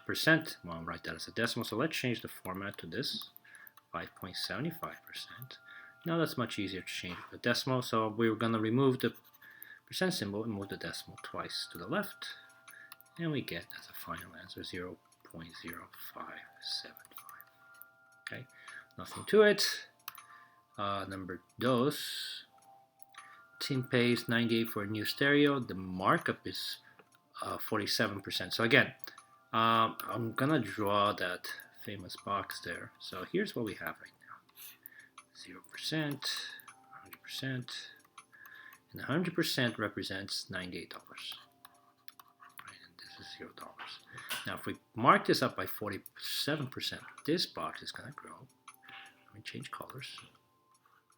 percent. Well, I'll write that as a decimal. So let's change the format to this, 5.75%. Now that's much easier to change the decimal. So we're going to remove the percent symbol and move the decimal twice to the left. And we get as a final answer 0.0575. Okay, nothing to it. Number dos. Team pays 98 for a new stereo. The markup is 47%. So again, I'm gonna draw that famous box there. So here's what we have right now: 0%, 100%, and 100% represents $98. Right, and this is $0. Now, if we mark this up by 47%, this box is gonna grow. Let me change colors.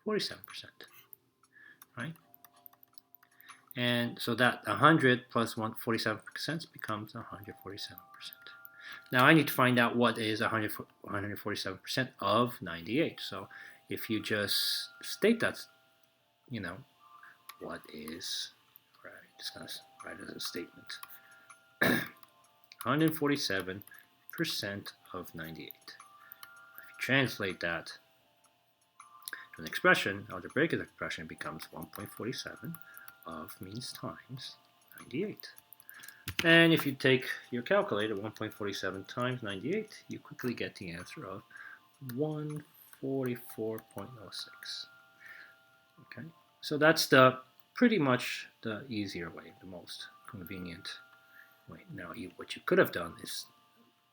47%, right? And so that 100 plus 47% becomes 147%. Now I need to find out what is 147% of 98. So if you just state that, you know, what is, right, just going to write it as a statement. 147% of 98. If you translate that to an expression, algebraic expression, becomes 1.47 of means times 98. And if you take your calculator, 1.47 times 98, you quickly get the answer of 144.06. Okay, so that's the pretty much the easier way, the most convenient way. Now, what you could have done is,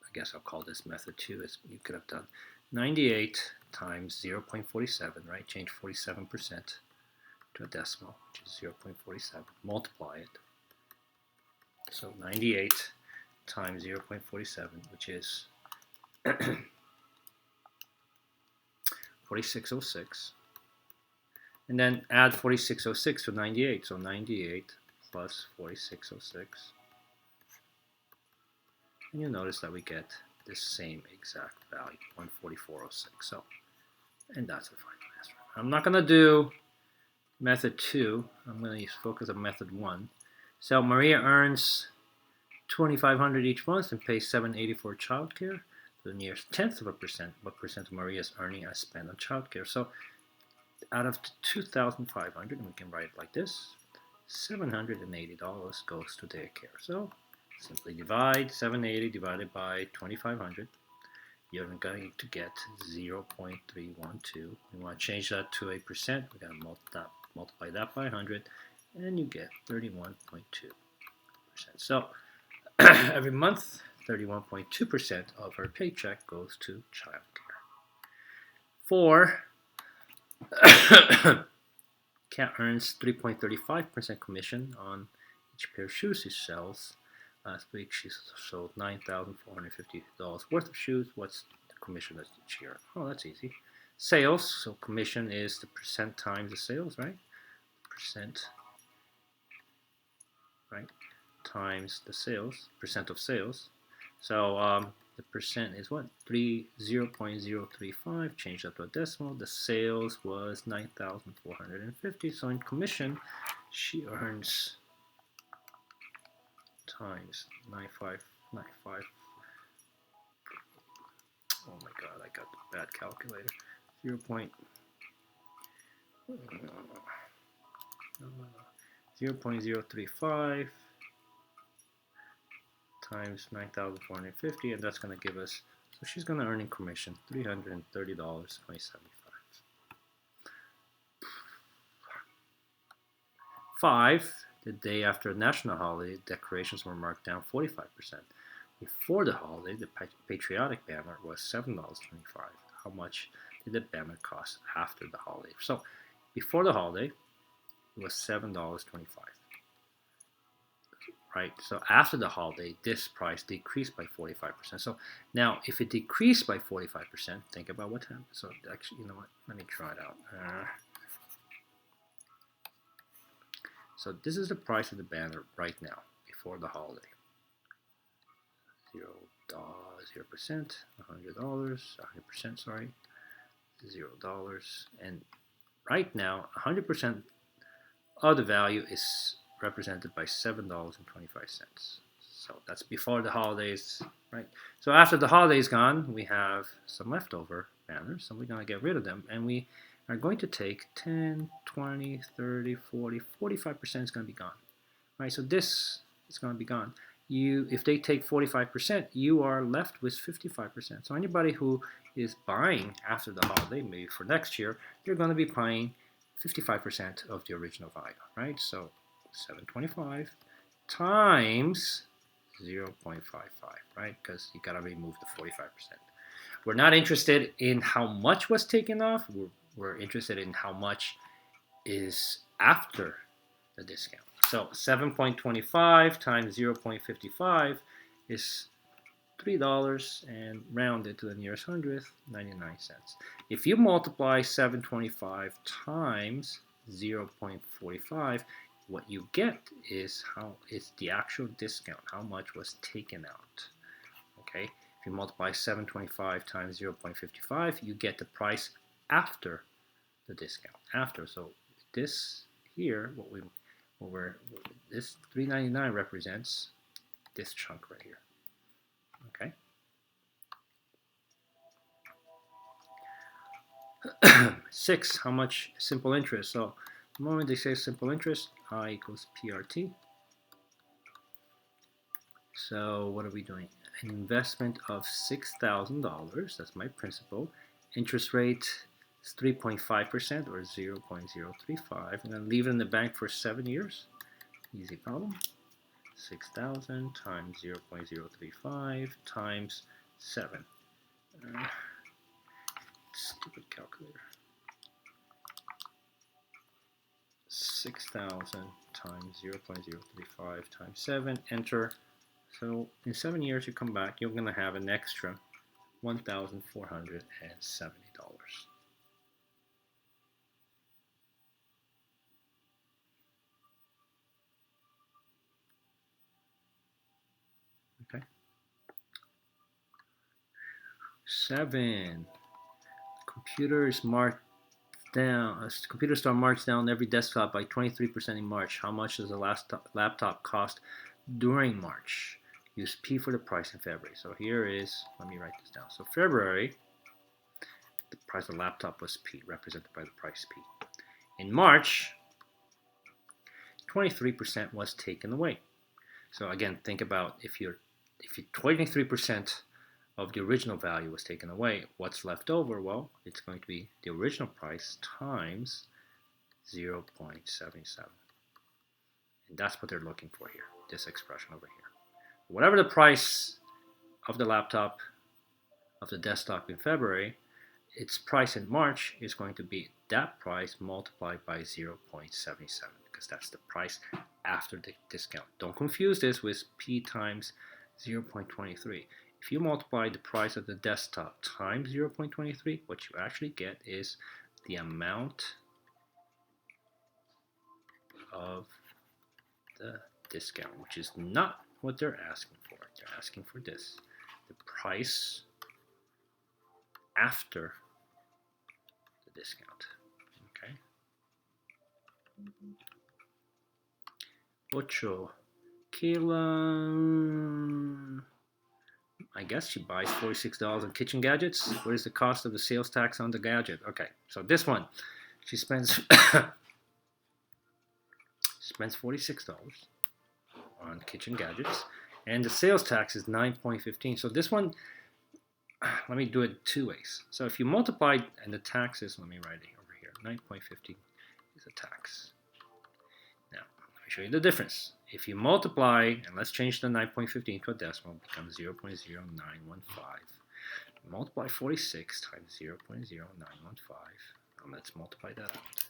I guess I'll call this method 2, is you could have done 98 times 0.47, right? Change 47% to a decimal, which is 0.47. Multiply it. So 98 times 0.47, which is 4606. And then add 4606 to 98. So 98 plus 4606. And you'll notice that we get the same exact value, 144.06. So, and that's the final answer. I'm not going to do method 2. I'm going to focus on method 1. So Maria earns $2,500 each month and pays $7.80 for childcare. The nearest tenth of a percent, what percent of Maria's earning I spend on childcare? So out of $2,500, and we can write it like this, $780 goes to daycare. So simply divide 780 divided by 2,500. You're going to get 0.312. We want to change that to a percent. We're going to multiply that by 100, and you get 31.2%. So every month, 31.2% of her paycheck goes to childcare. 4, Kat earns 3.35% commission on each pair of shoes she sells. Last week she sold $9,450 worth of shoes. What's the commission each year? Oh, that's easy. Sales, so commission is the percent times the sales, right? Percent, right, times the sales, percent of sales. So the percent is what? 0.035. Change that to a decimal. The sales was 9,450. So in commission, she earns times 9595. Oh my God, I got the bad calculator. 0.035 times 9,450, and that's going to give us, so she's going to earn in commission $330.75. 5, the day after a national holiday, decorations were marked down 45%. Before the holiday, the patriotic banner was $7.25. How much did the banner cost after the holiday? So before the holiday, it was $7.25. Right, so after the holiday, this price decreased by 45%. So now, if it decreased by 45%, think about what happened. So actually, you know what? Let me try it out. So this is the price of the banner right now, before the holiday. 0%, $100, 100%, sorry, $0. And right now, 100% of the value is represented by $7.25. So that's before the holidays. right? So after the holiday's gone, we have some leftover banners, so we're going to get rid of them, and we are going to take 10, 20, 30, 40, 45% is going to be gone, right? So this is going to be gone. If they take 45%, you are left with 55%. So anybody who is buying after the holiday, maybe for next year, you're going to be paying 55% of the original value, right? So 725 times 0.55, right? Because you got to remove the 45%. We're not interested in how much was taken off. We're interested in how much is after the discount. So 7.25 times 0.55 is $3 and rounded to the nearest hundredth, 99 cents. If you multiply 725 times 0.45, what you get is the actual discount, how much was taken out. Okay, if you multiply 725 times 0.55, you get the price after the discount. So this here, this $3.99 represents this chunk right here. Okay. 6, how much simple interest? So the moment they say simple interest, I equals PRT. So what are we doing? An investment of $6,000, that's my principal. Interest rate is 3.5% or 0.035, and then leave it in the bank for 7 years. Easy problem. 6,000 times 0.035 times 7. Stupid calculator. 6,000 times 0.035 times 7. Enter. So in 7 years, you come back, you're going to have an extra $1,470. Okay. 7. Computers marked down. Computers start marked down every desktop by 23% in March. How much does a laptop cost during March? Use P for the price in February. So here is, let me write this down. So February, the price of the laptop was P, represented by the price P. In March, 23% was taken away. So again, think about if 23% of the original value was taken away, what's left over? Well, it's going to be the original price times 0.77. And that's what they're looking for here, this expression over here. Whatever the price of the laptop, of the desktop in February, its price in March is going to be that price multiplied by 0.77, because that's the price after the discount. Don't confuse this with P times 0.23. If you multiply the price of the desktop times 0.23, what you actually get is the amount of the discount, which is not what they're asking for. They're asking for this, the price after the discount. Okay. 8. Kayla, I guess she buys $46 on kitchen gadgets. What is the cost of the sales tax on the gadget? Okay, so this one, she spends $46 on kitchen gadgets, and the sales tax is 9.15. So this one, let me do it 2 ways. So if you multiply, and the taxes, let me write it over here, 9.15 is a tax. Now, let me show you the difference. If you multiply, and let's change the 9.15 to a decimal, it becomes 0.0915. Multiply 46 times 0.0915, and let's multiply that out.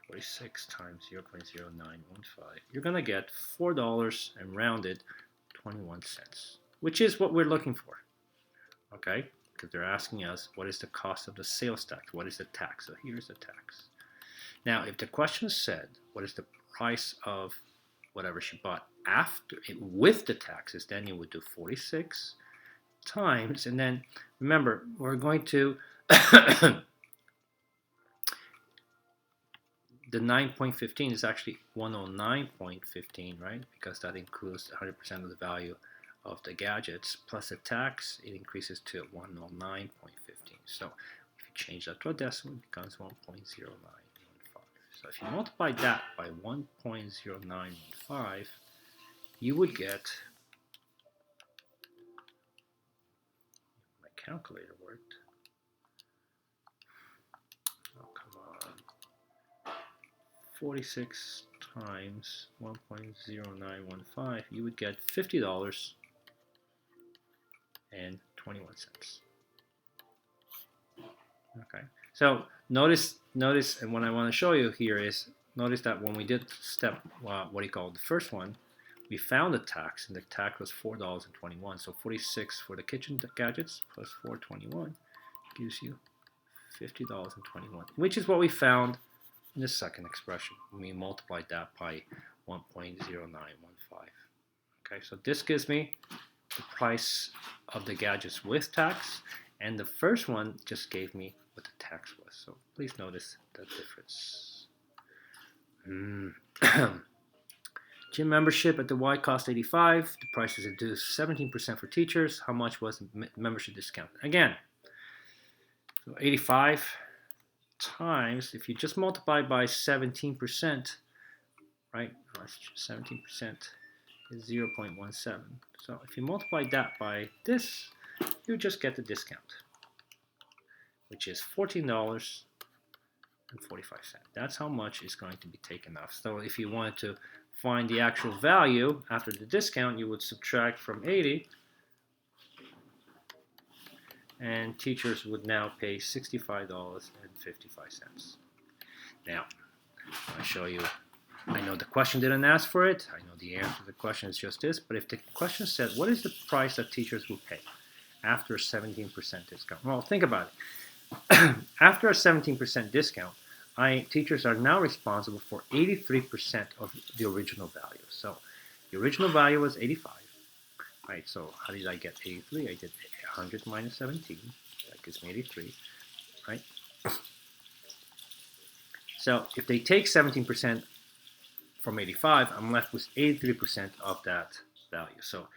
46 times 0.0915, you're going to get $4 and rounded 21 cents, which is what we're looking for. Okay, because they're asking us what is the cost of the sales tax, what is the tax. So here's the tax. Now, if the question said what is the price of whatever she bought after with the taxes, then you would do 46 times, and then remember, we're going to the 9.15 is actually 109.15, right? Because that includes 100% of the value of the gadgets plus the tax, it increases to 109.15. So if you change that to a decimal, it becomes 1.0915. So if you multiply that by 1.0915, you would get, my calculator worked. Oh, come on. 46 times 1.0915, you would get $50.21. Okay, so notice, and what I want to show you here is, notice that when we did step, what do you call it, the first one, we found the tax, and the tax was $4.21. So 46 for the kitchen gadgets plus 4.21 gives you $50.21, which is what we found in the second expression when we multiplied that by 1.0915. Okay, so this gives me the price of the gadgets with tax, and the first one just gave me what the tax was. So please notice the difference. Gym membership at the Y cost $85. The price is reduced 17% for teachers. How much was the membership discount? Again, so 85 times, if you just multiply by 17%, right? 17% is 0.17. So if you multiply that by this, you just get the discount, which is $14.45. That's how much is going to be taken off. So if you wanted to find the actual value after the discount, you would subtract from 80, and teachers would now pay $65.55. Now, I'll show you. I know the question didn't ask for it. I know the answer to the question is just this. But if the question said, what is the price that teachers will pay after a 17% discount? Well, think about it. After a 17% discount, teachers are now responsible for 83% of the original value. So the original value was 85. Right, so how did I get 83? I did 100 minus 17. That gives me 83. Right? So if they take 17% from 85, I'm left with 83% of that value. So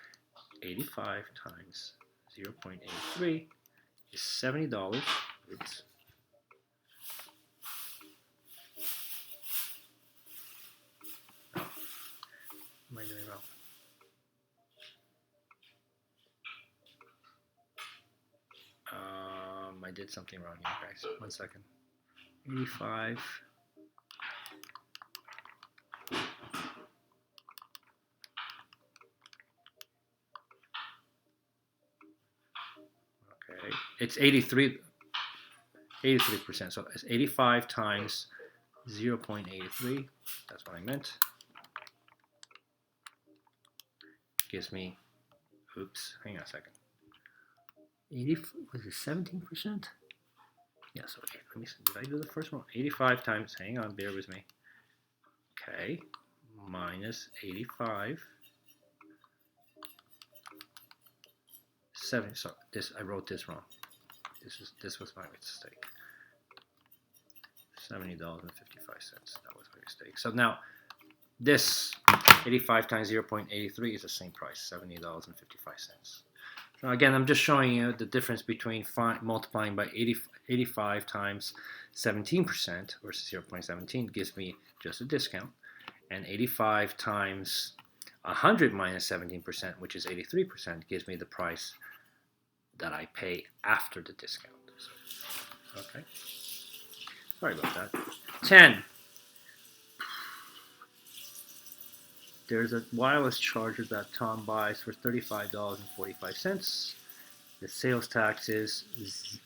85 times 0.83 is $70. Oops. Oh, am I doing wrong? I did something wrong here, guys. 1 second. 85. Okay, it's 83%. So it's 85 times 0.83. That's what I meant. Gives me, oops, hang on a second. 80, was it 17%? Yeah, so let me see, did I do the first one? 85 times, hang on, bear with me. Okay, minus 85. 7, so this, I wrote this wrong. This was my mistake. $70.55. That was my mistake. So now this 85 times 0.83 is the same price, $70.55. So again, I'm just showing you the difference between multiplying by 85 times 17% versus 0.17 gives me just a discount, and 85 times 100 minus 17%, which is 83%, gives me the price that I pay after the discount. So, okay. Sorry about that. 10. There's a wireless charger that Tom buys for $35.45. The sales tax is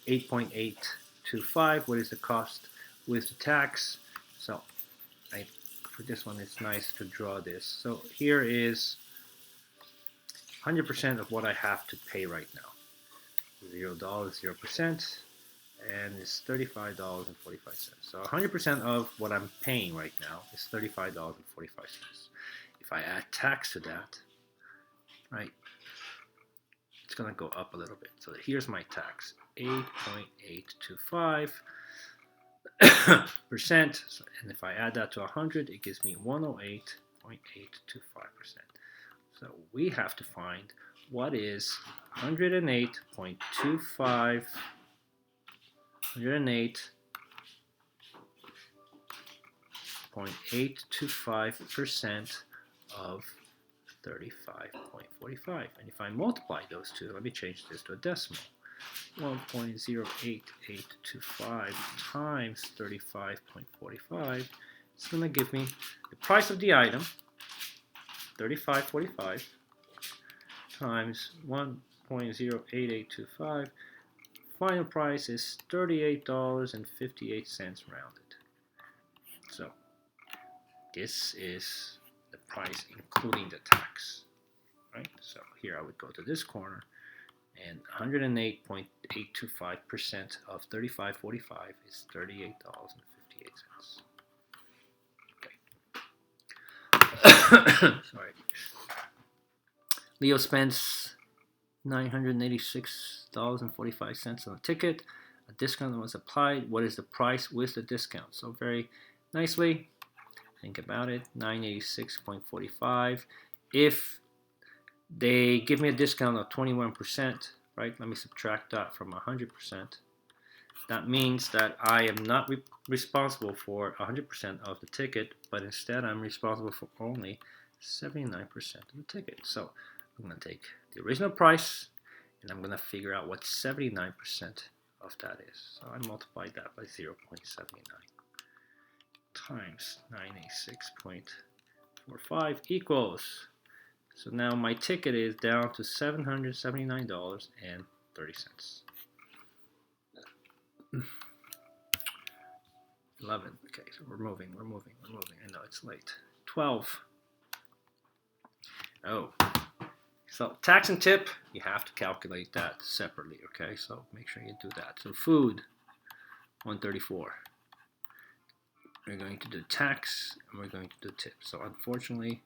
8.825. What is the cost with the tax? So for this one, it's nice to draw this. So here is 100% of what I have to pay right now. $0, 0%, and it's $35.45. So 100% of what I'm paying right now is $35.45. If I add tax to that, right, it's going to go up a little bit. So here's my tax, 8.825%. And if I add that to 100, it gives me 108.825%. So we have to find what is 108.25 108.825% of 35.45. And if I multiply those two, let me change this to a decimal. 1.08825 times 35.45 is going to give me the price of the item, 35.45, times 1.08825. Final price is $38.58 rounded. So this is the price including the tax, right? So here I would go to this corner, and 108.825% of 35.45 is $38.58. Okay. Sorry. Leo spends $986.45 on a ticket. A discount was applied. What is the price with the discount? So very nicely, think about it, $986.45. If they give me a discount of 21%, right? Let me subtract that from 100%. That means that I am not responsible for 100% of the ticket, but instead I'm responsible for only 79% of the ticket. So I'm going to take the original price and I'm going to figure out what 79% of that is. So I multiply that by 0.79 times 986.45 equals. So now my ticket is down to $779.30. 11. Okay, so we're moving. I know it's late. 12. Oh. So tax and tip, you have to calculate that separately, okay? So make sure you do that. So food, 134. We're going to do tax and we're going to do tip. So unfortunately,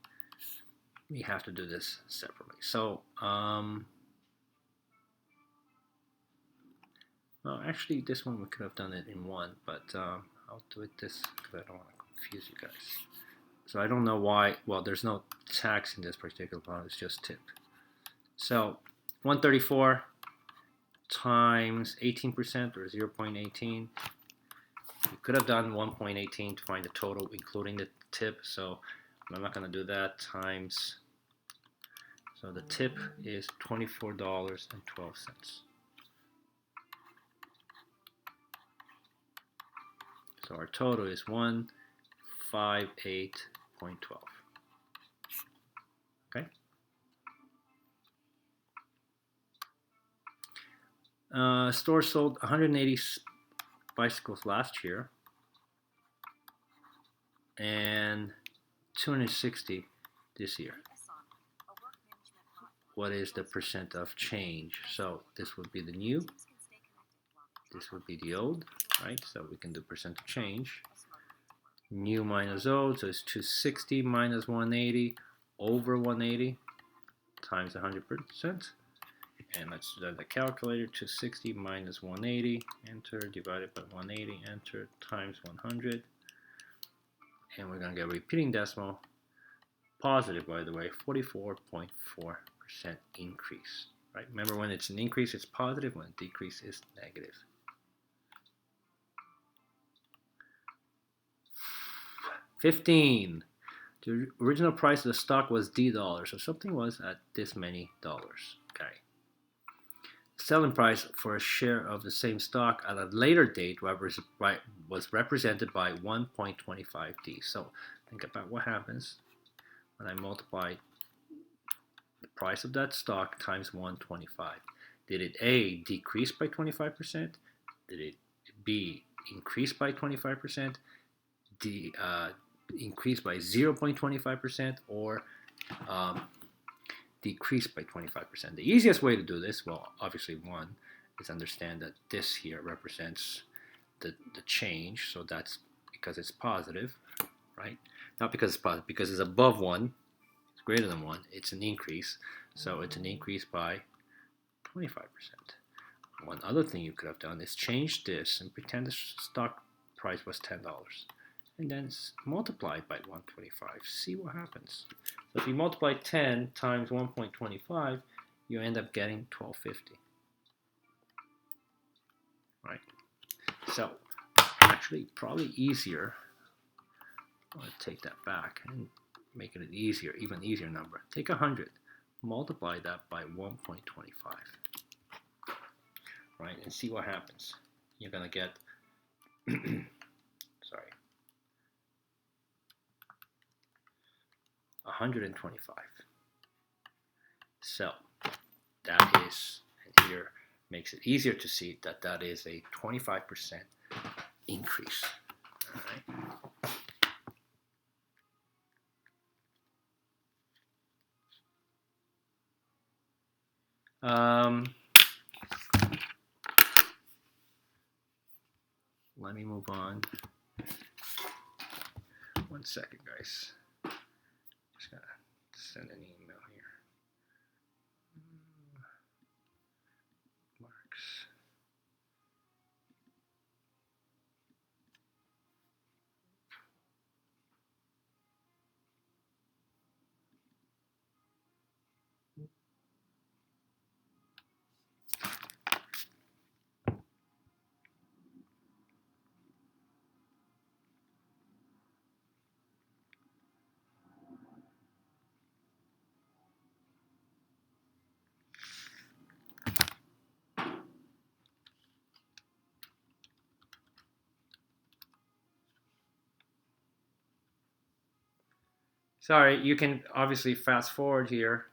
we have to do this separately. So, well, actually, this one we could have done it in one, but I'll do it this because I don't want to confuse you guys. So I don't know why. Well, there's no tax in this particular one. It's just tip. So 134 times 18% or 0.18. You could have done 1.18 to find the total, including the tip. So I'm not going to do that. Times. So the tip is $24.12. So our total is 158.12. Okay. Store sold 180 bicycles last year and 260 this year. What is the percent of change? So this would be the new, this would be the old, right? So we can do percent of change. New minus old, so it's 260 minus 180 over 180 times 100%. And let's do the calculator. 260 minus 180, enter, divided by 180, enter, times 100. And we're going to get a repeating decimal. Positive, by the way, 44.4% increase. Right? Remember, when it's an increase, it's positive. When a decrease, it's negative. $15. The original price of the stock was $D, so something was at this many dollars. Okay. Selling price for a share of the same stock at a later date was represented by 1.25D. So think about what happens when I multiply the price of that stock times 125. Did it A, decrease by 25%? Did it B, increase by 25%? D, increase by 0.25%? Or decrease by 25%. The easiest way to do this, well, obviously one, is understand that this here represents the change, so that's because it's positive, right? Not because it's positive, because it's above 1, it's greater than 1, it's an increase, so it's an increase by 25%. One other thing you could have done is change this and pretend the stock price was $10. And then multiply it by 125. See what happens. So if you multiply 10 times 1.25, you end up getting 1250. Right? So actually probably easier. I'll take that back and make it an easier, even easier number. Take 100, multiply that by 1.25, right? And see what happens. You're gonna get, sorry, 125. So that is, and here makes it easier to see that that is a 25% increase. All right. Let me move on. 1 second, guys. Just gotta send an email here. Marks. Sorry, you can obviously fast forward here,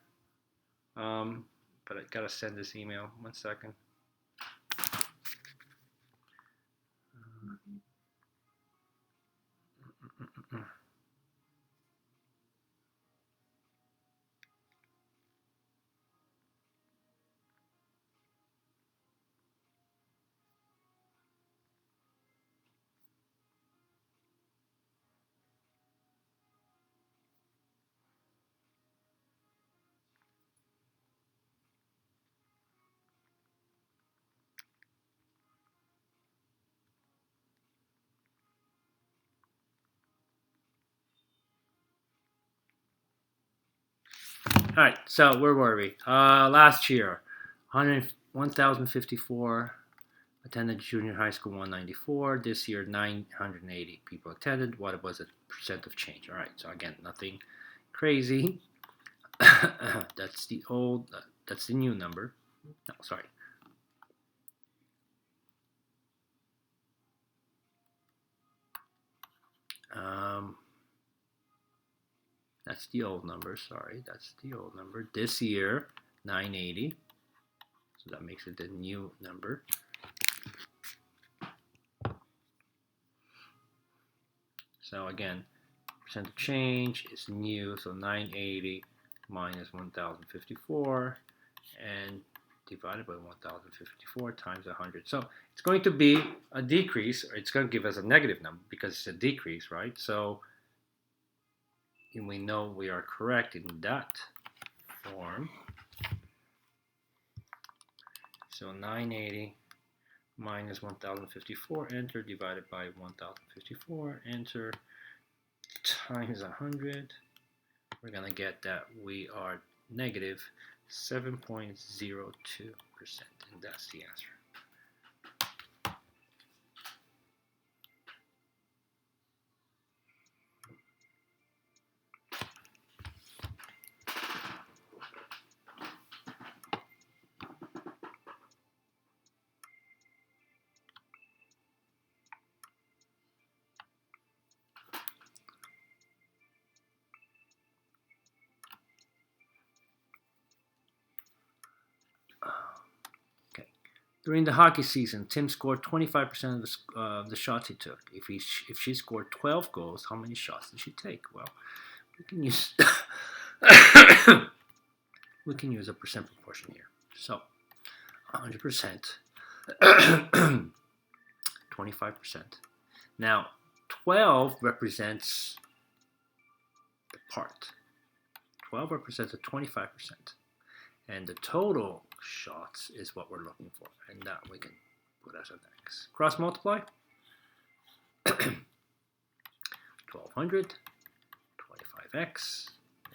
but I gotta send this email. 1 second. All right, so where were we? Last year, 1,054 attended junior high school, 194. This year, 980 people attended. What was the percent of change? All right, so again, nothing crazy. That's the old, that's the new number. No, sorry. That's the old number, sorry, that's the old number. This year, 980, so that makes it the new number. So again, percent of change is new, so 980 minus 1054 and divided by 1054 times 100. So it's going to be a decrease, or it's going to give us a negative number because it's a decrease, right? So we know we are correct in that form. So 980 minus 1054, enter, divided by 1054, enter, times 100. We're going to get that we are negative 7.02%, and that's the answer. During the hockey season, Tim scored 25% of the shots he took. If she scored 12 goals, how many shots did she take? Well, we can use we can use a percent proportion here. So 100%, 25%. Now 12 represents the part. 12 represents a 25%. And the total shots is what we're looking for. And that we can put as an X. Cross multiply. 1200, 25x.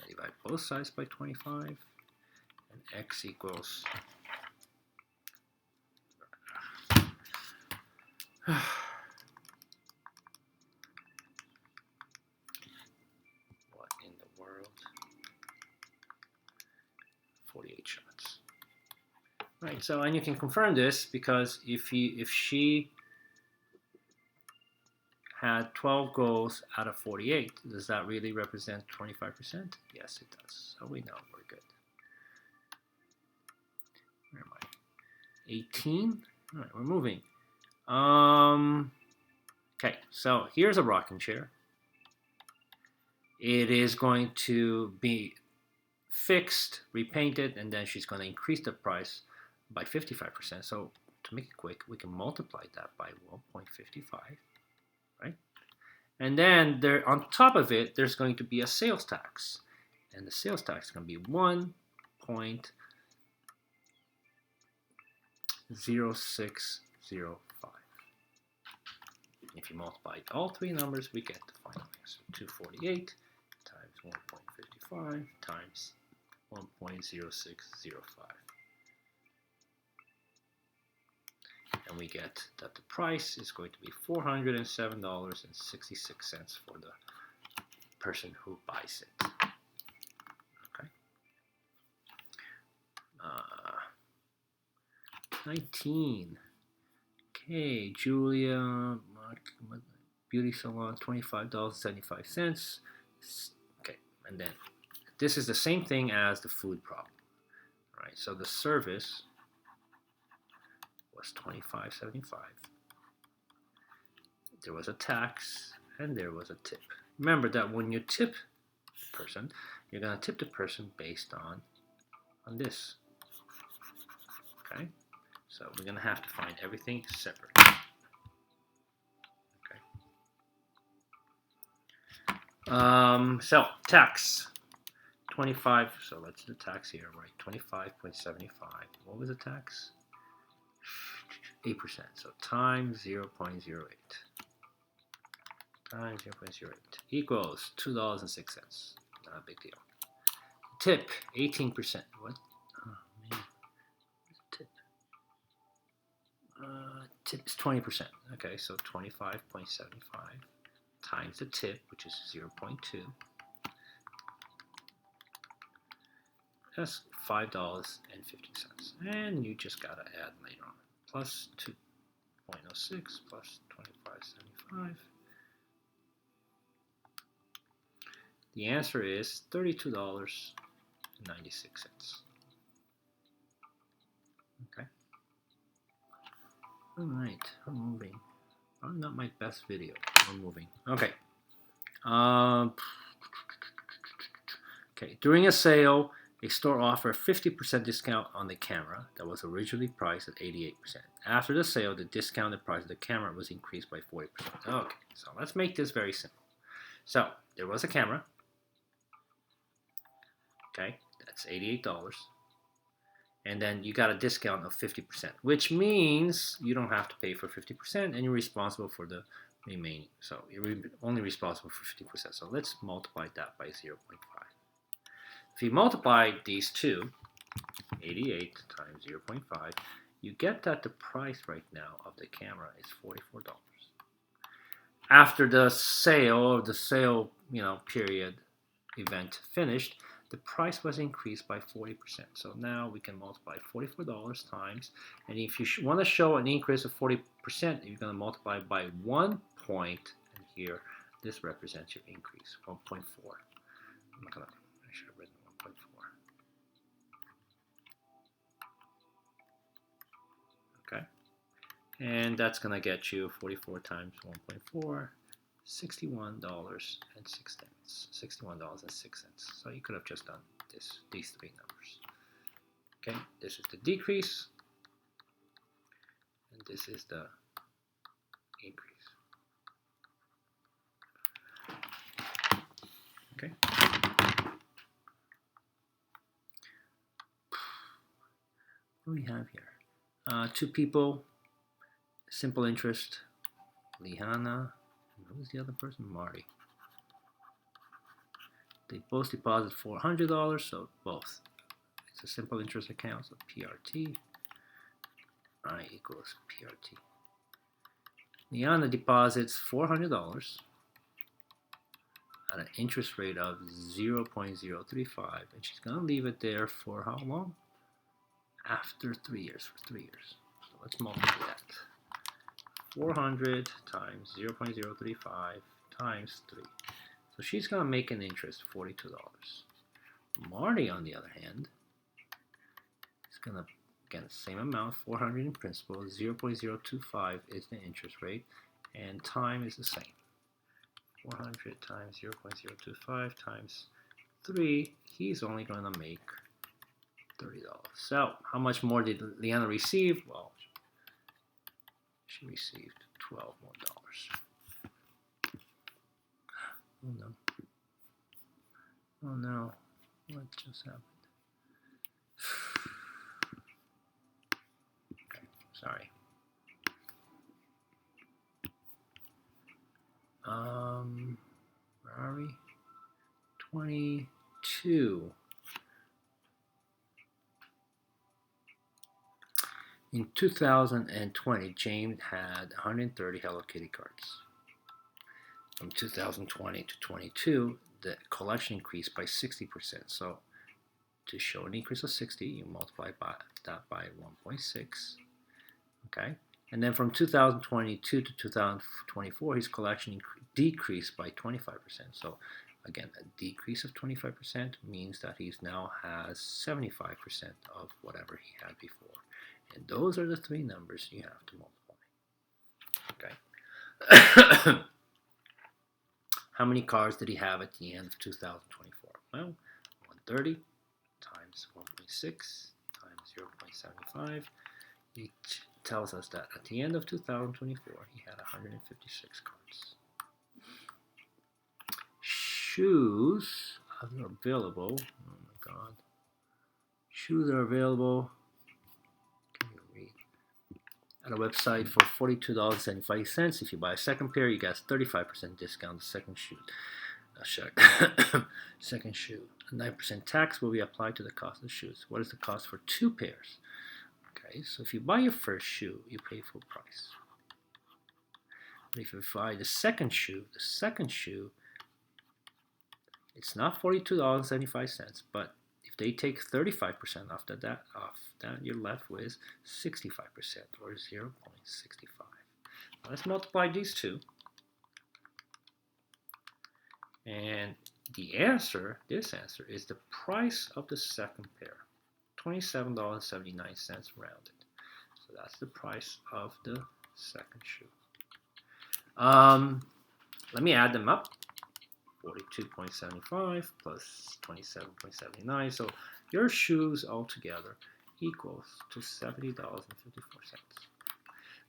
Divide both sides by 25. And and x equals what in the world? 48 shots. Right, so and you can confirm this because if she had 12 goals out of 48, does that really represent 25%? Yes, it does. So we know we're good. Where am I? 18. All right, we're moving. Okay, so here's a rocking chair. It is going to be fixed, repainted, and then she's going to increase the price by 55%. So to make it quick, we can multiply that by 1.55, right? And then there, on top of it, there's going to be a sales tax, and the sales tax is going to be 1.0605. If you multiply all three numbers, we get the final answer: 248 times 1.55 times 1.0605. And we get that the price is going to be $407.66 for the person who buys it. Okay. 19. Okay, Julia, beauty salon, $25.75. Okay, and then this is the same thing as the food problem. All right, so the service was $25.75. There was a tax and there was a tip. Remember that when you tip the person, you're going to tip the person based on this. Okay, so we're going to have to find everything separate. Okay. So tax 25. So let's do the tax here, right? 25.75. What was the tax? 8%. So times 0.08 times 0.08 equals $2.06. Not a big deal. Tip 18%. What? Oh man, tip. Tip is 20%. Okay, so 25.75 times the tip, which is 0.2. That's $5.50. And you just gotta add later on. Plus 2.06 plus 25.75. The answer is $32.96. Okay. All right, we're moving. Probably not my best video. We're moving. Okay. Okay. During a sale, a store offered a 50% discount on the camera that was originally priced at 88%. After the sale, the discounted price of the camera was increased by 40%. Okay, so let's make this very simple. So there was a camera. Okay, that's $88. And then you got a discount of 50%, which means you don't have to pay for 50% and you're responsible for the remaining. So you're only responsible for 50%. So let's multiply that by 0.5. If you multiply these two, 88 times 0.5, you get that the price right now of the camera is $44. After the sale, period event finished, the price was increased by 40%. So now we can multiply $44 times, and if you want to show an increase of 40%, you're going to multiply by 1 point, and here this represents your increase, 1.4. I should have written 1.4. Okay, and that's going to get you 44 times 1.4. $61.06. $61.06. So you could have just done these three numbers. Okay, this is the decrease, and this is the increase. Okay. What do we have here? Two people, simple interest, Lihana. Who's the other person? Marty. They both deposit $400, so both. It's a simple interest account, so PRT, I equals PRT. Liana deposits $400 at an interest rate of 0.035, and she's going to leave it there for how long? After 3 years, for 3 years. So let's multiply that. 400 times 0.035 times 3. So she's going to make an interest of $42. Marty, on the other hand, is going to, again, same amount, 400 in principal, 0.025 is the interest rate, and time is the same. 400 times 0.025 times 3, he's only going to make $30. So, how much more did Liana receive? Well, she received $12 more. Oh no. Oh no. What just happened? Okay, sorry. Where are we? 22. In 2020, James had 130 Hello Kitty cards. From 2020 to 22, the collection increased by 60%. So to show an increase of 60, you multiply that by 1.6. Okay? And then from 2022 to 2024, his collection decreased by 25%. So again, a decrease of 25% means that he now has 75% of whatever he had before. And those are the three numbers you have to multiply. Okay. How many cars did he have at the end of 2024? Well, 130 times 1.6 times 0.75. It tells us that at the end of 2024, he had 156 cars. Shoes are available. Oh my God. Shoes are available. At a website for $42.75. If you buy a second pair, you get 35% discount. The second shoe, second shoe. A 9% tax will be applied to the cost of the shoes. What is the cost for 2 pairs? Okay, so if you buy your first shoe, you pay full price. But if you buy the second shoe, it's not $42.75, but if they take 35% off that, you're left with 65%, or 0.65. Now let's multiply these two. And the answer, this answer, is the price of the second pair. $27.79 rounded. So that's the price of the second shoe. Let me add them up. 42.75 plus 27.79. So your shoes altogether equals to $70.54.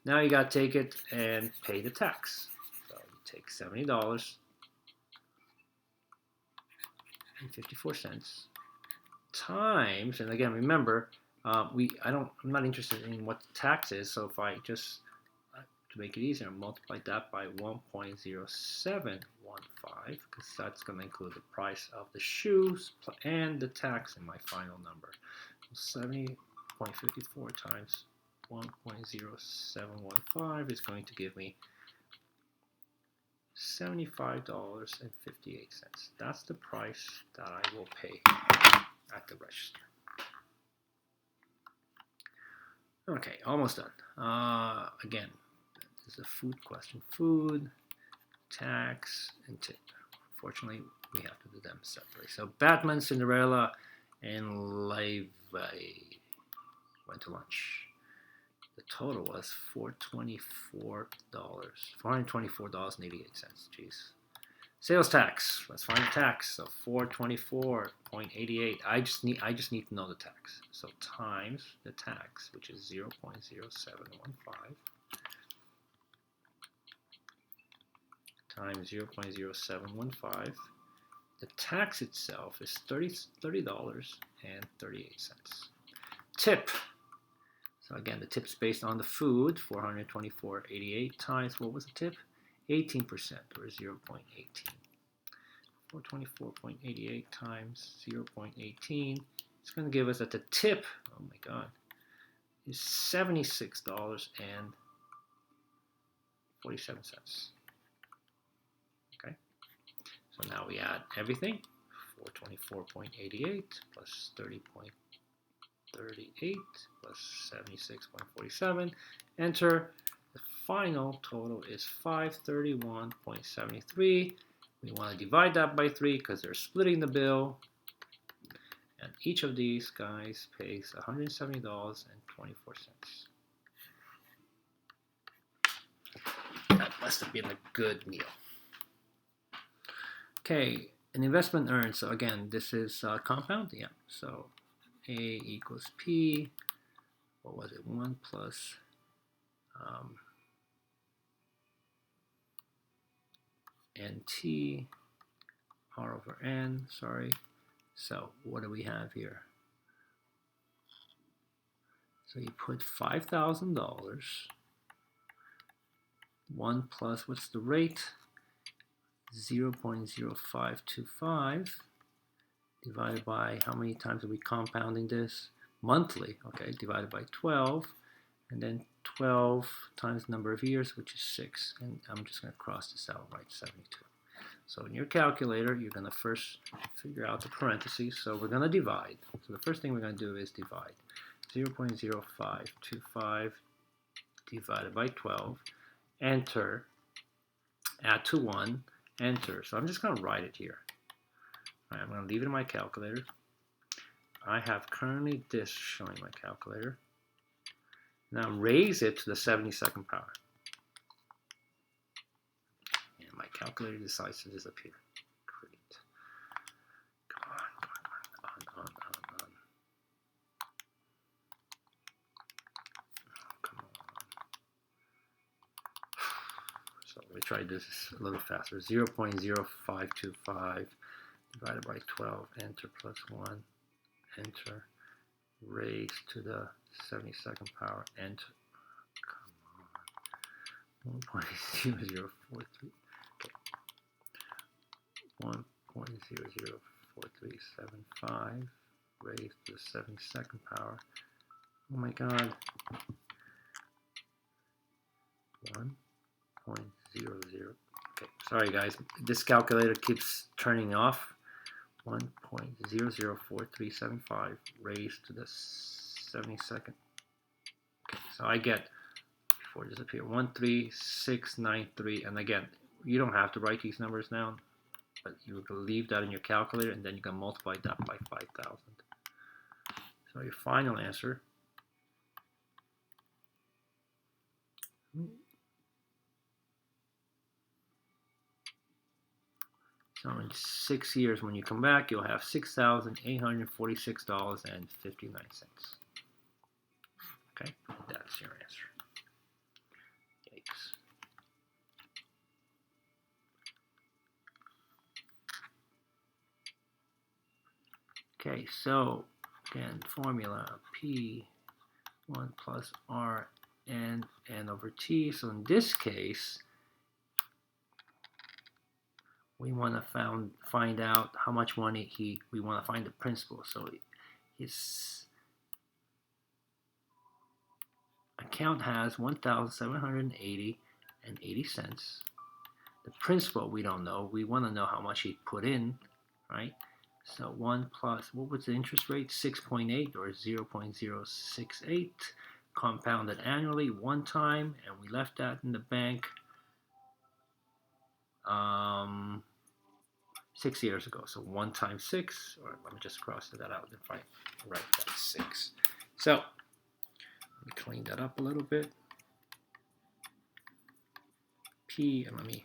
Now you got to take it and pay the tax. So you take $70.54 times, and again remember, I'm not interested in what the tax is. So if I just to make it easier, multiply that by 1.0715, because that's going to include the price of the shoes and the tax in my final number. So 70.54 times 1.0715 is going to give me $75.58. That's the price that I will pay at the register. Okay, almost done. Again, this is a food question. Food, tax, and tip. Unfortunately, we have to do them separately. So Batman, Cinderella, and Levi went to lunch. The total was $424.88. Jeez. Sales tax. Let's find the tax. So $424.88. I just need to know the tax. So times the tax, which is 0.0715. Times 0.0715. The tax itself is $30.38. Tip. So again, the tip's based on the food, $424.88 times, what was the tip? 18%, or 0.18. 424.88 times 0.18 it's going to give us at the tip, oh my God, is $76.47. Okay, so now we add everything, 424.88 plus 30.38 plus 76.47, enter. The final total is 531.73. We want to divide that by 3 because they're splitting the bill. And each of these guys pays $170.24. That must have been a good meal. Okay, an investment earned. So again, this is compound. Yeah. So A equals P. What was it? 1 plus NT R over N. Sorry. So what do we have here? So you put $5,000. 1 plus, what's the rate? 0.0525 divided by, how many times are we compounding this? Monthly, okay, divided by 12, and then 12 times the number of years, which is 6. And I'm just going to cross this out, right, 72. So in your calculator, you're going to first figure out the parentheses. So we're going to divide. So the first thing we're going to do is divide. 0.0525 divided by 12. Enter. Add to 1. Enter. So I'm just going to write it here. All right, I'm going to leave it in my calculator. I have currently this showing my calculator. Now raise it to the 72nd power. And my calculator decides to disappear. Great. Come on. On. Oh, come on. So let me try this a little faster. 0.0525 divided by 12. Enter plus 1. Enter. Raise to the 72nd power. Enter. Come on. 1.0043. Okay. 1.004375 raised to the 72nd power. Oh my God. 1.00. Okay, sorry guys. This calculator keeps turning off. 1.004375 raised to the 72nd. Okay, so I get, before it disappears, 13693. And again, you don't have to write these numbers down, but you can leave that in your calculator and then you can multiply that by 5,000. So your final answer so in 6 years, when you come back, you'll have $6,846.59. Okay, that's your answer. Yikes. Okay, so again, formula P1 plus R N over T. So in this case, we want to find out how much money we want to find the principal. So his account has $1,780.80. The principal we don't know. We want to know how much he put in, right? So 1 plus, what was the interest rate? 6.8 or 0.068 compounded annually one time, and we left that in the bank 6 years ago. So 1 times 6, or let me just cross that out and write that 6. So let me clean that up a little bit. P, and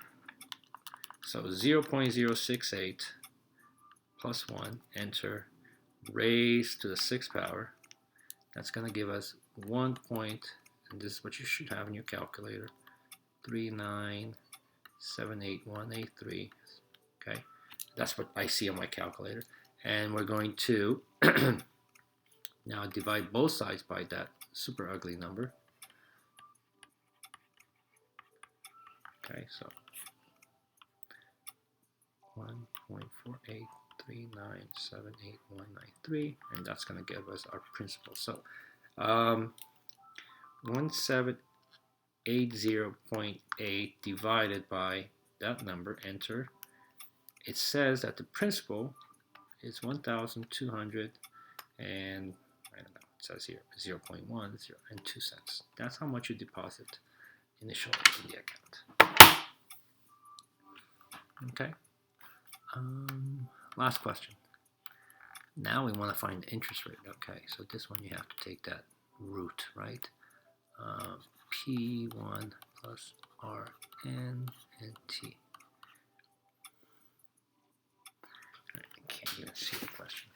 so 0.068 plus 1, enter, raised to the 6th power. That's going to give us 1 point, and this is what you should have in your calculator, 3978183. Okay, that's what I see on my calculator. And we're going to now divide both sides by that super ugly number. Okay, so 1.48 1,780,193, and that's going to give us our principal. So 1780.8 divided by that number, enter. It says that the principal is 1,200 and I don't know, it says here 0.1 and 2 cents. That's how much you deposit initially in the account. Okay. Last question. Now we want to find the interest rate. Okay, so this one you have to take that root, right? P1 plus Rn and T. I can't even see the question.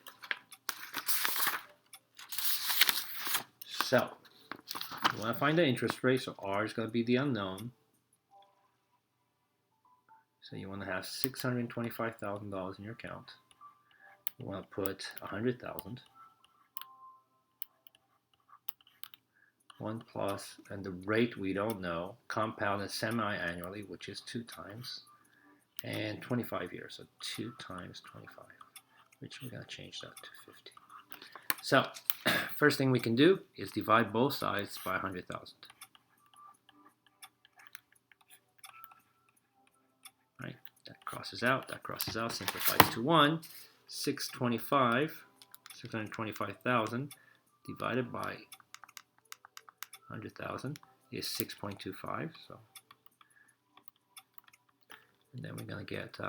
So, you want to find the interest rate, so R is going to be the unknown. So you want to have $625,000 in your account. You want to put 100,000. 1 plus, and the rate we don't know, compounded semi-annually, which is 2 times, and 25 years, so 2 times 25, which we're going to change that to 50. So, first thing we can do is divide both sides by 100,000. Right, that crosses out, simplifies to 1. 625,000 divided by 100,000 is 6.25. So, and then we're going to get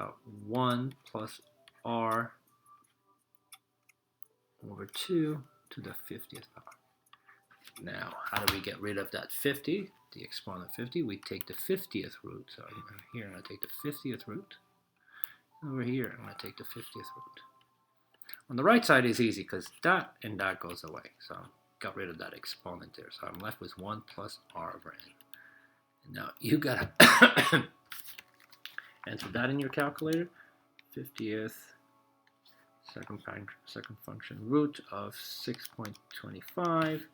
1 plus R over 2 to the 50th power. Now, how do we get rid of that 50? The exponent of 50, we take the 50th root. So here I'm going to take the 50th root. Over here, I'm going to take the 50th root. On the right side is easy because that and that goes away. So I got rid of that exponent there. So I'm left with 1 plus R over n. And now you got to answer that in your calculator. 50th second function root of 6.25.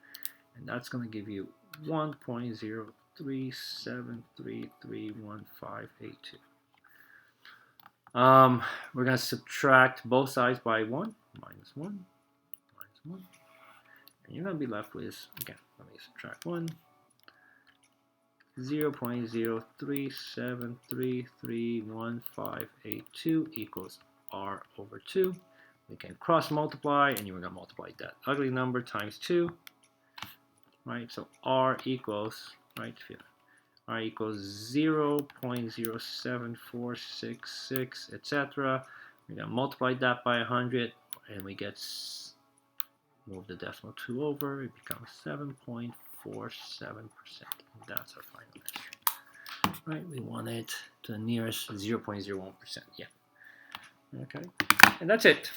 And that's going to give you 1.037331582. We're going to subtract both sides by 1, minus 1, and you're going to be left with, again, let me subtract 1, 0.037331582 equals R over 2. We can cross multiply, and you're going to multiply that ugly number times 2, right? So R equals, right, R equals 0.07466, etc. We're going to multiply that by 100, and we get, move the decimal 2 over, it becomes 7.47%. That's our final answer. Right, we want it to the nearest 0.01%. Yeah. Okay, and that's it.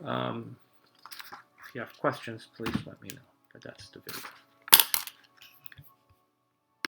If you have questions, please let me know. But that's the video.